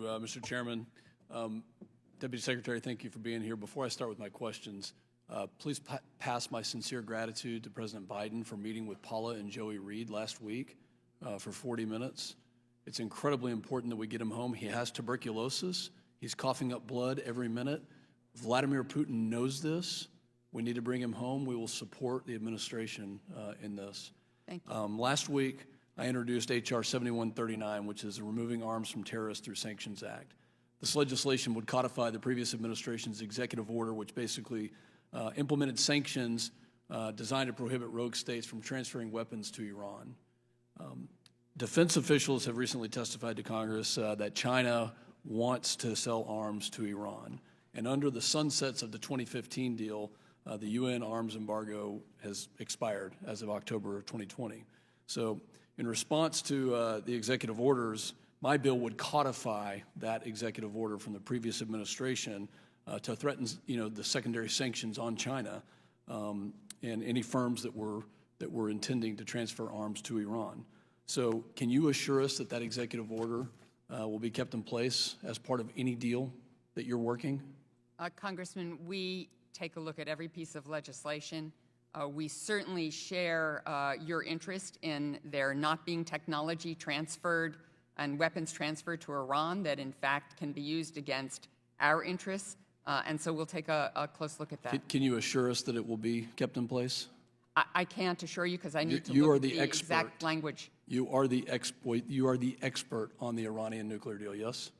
Mr. Chairman. Deputy Secretary, thank you for being here. Before I start with my questions, please pass my sincere gratitude to President Biden for meeting with Paula and Joey Reid last week for 40 minutes. It's incredibly important that we get him home. He has tuberculosis. He's coughing up blood every minute. Vladimir Putin knows this. We need to bring him home. We will support the administration in this. Thank you. Last week, I introduced H.R. 7139, which is the Removing Arms from Terrorists Through Sanctions Act. This legislation would codify the previous administration's executive order, which basically implemented sanctions designed to prohibit rogue states from transferring weapons to Iran. Defense officials have recently testified to Congress that China wants to sell arms to Iran. And under the sunsets of the 2015 deal, the UN arms embargo has expired as of October of 2020. So in response to the executive orders, my bill would codify that executive order from the previous administration to threaten, the secondary sanctions on China and any firms that were intending to transfer arms to Iran. So can you assure us that that executive order will be kept in place as part of any deal that you're working? Congressman, we take a look at every piece of legislation. We certainly share your interest in there not being technology transferred and weapons transferred to Iran that, in fact, can be used against our interests. And so we'll take a close look at that. Can you assure us that it will be kept in place? I can't assure you because I need to look at the exact language. You are the expert on the Iranian nuclear deal, yes?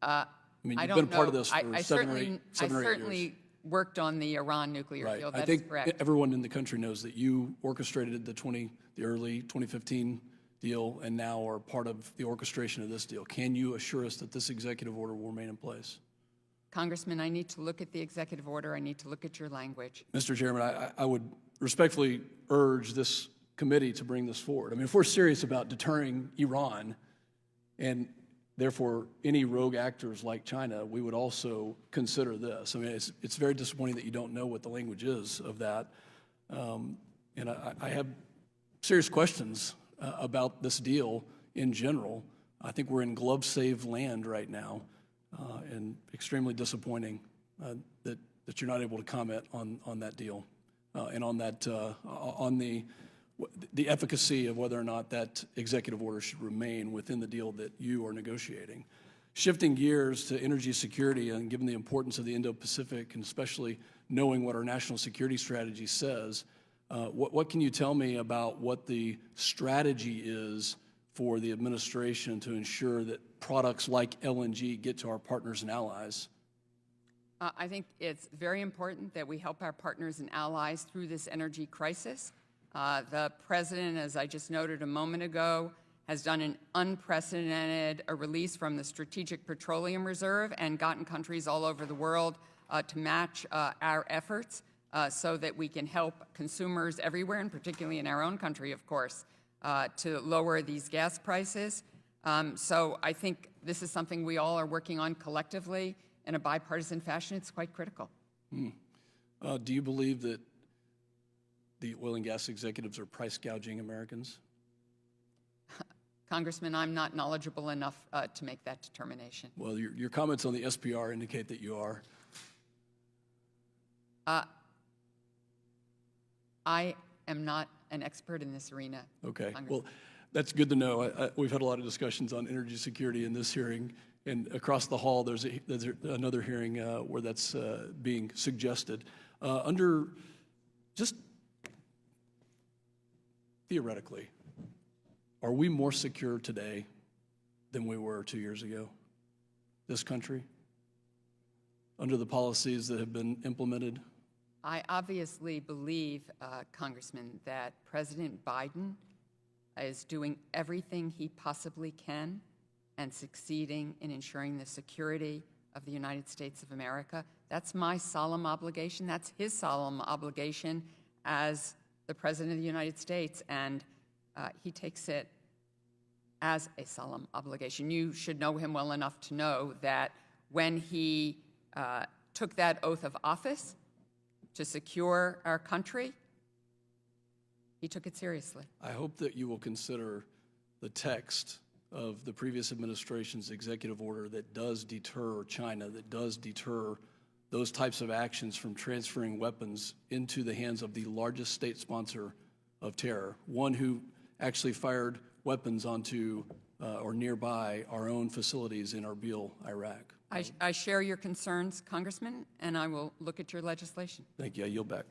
I mean, I you've don't been part know. of this for seven or eight I years. certainly worked on the Iran nuclear Right. deal. I That's think correct. everyone in the country knows that you orchestrated the early 2015 deal and now are part of the orchestration of this deal. Can you assure us that this executive order will remain in place? Congressman, I need to look at the executive order. I need to look at your language. Mr. Chairman, I would respectfully urge this committee to bring this forward. I mean, if we're serious about deterring Iran and therefore any rogue actors like China, we would also consider this. I mean, it's very disappointing that you don't know what the language is of that. And I have serious questions about this deal in general. I think we're in glove-save land right now, and extremely disappointing that you're not able to comment on that deal and on that on the efficacy of whether or not that executive order should remain within the deal that you are negotiating. Shifting gears to energy security, and given the importance of the Indo-Pacific, and especially knowing what our national security strategy says, what can you tell me about what the strategy is for the administration to ensure that products like LNG get to our partners and allies? I think it's very important that we help our partners and allies through this energy crisis. The President, as I just noted a moment ago, has done an unprecedented release from the Strategic Petroleum Reserve and gotten countries all over the world to match our efforts so that we can help consumers everywhere, and particularly in our own country, of course, to lower these gas prices. So I think this is something we all are working on collectively in a bipartisan fashion. It's quite critical. Do you believe that the oil and gas executives are price gouging Americans? Congressman, I'm not knowledgeable enough to make that determination. Well, your comments on the SPR indicate that you are. I am not an expert in this arena. Okay. Well, that's good to know. We've had a lot of discussions on energy security in this hearing, and across the hall there's another hearing where that's being suggested. Under just theoretically, are we more secure today than we were 2 years ago, this country, under the policies that have been implemented? I obviously believe, Congressman, that President Biden is doing everything he possibly can and succeeding in ensuring the security of the United States of America. That's my solemn obligation. That's his solemn obligation as the President of the United States, and he takes it as a solemn obligation. You should know him well enough to know that when he took that oath of office to secure our country, he took it seriously. I hope that you will consider the text of the previous administration's executive order that does deter China, that does deter those types of actions from transferring weapons into the hands of the largest state sponsor of terror, one who actually fired weapons onto or nearby our own facilities in Erbil, Iraq. I share your concerns, Congressman, and I will look at your legislation. Thank you. I yield back.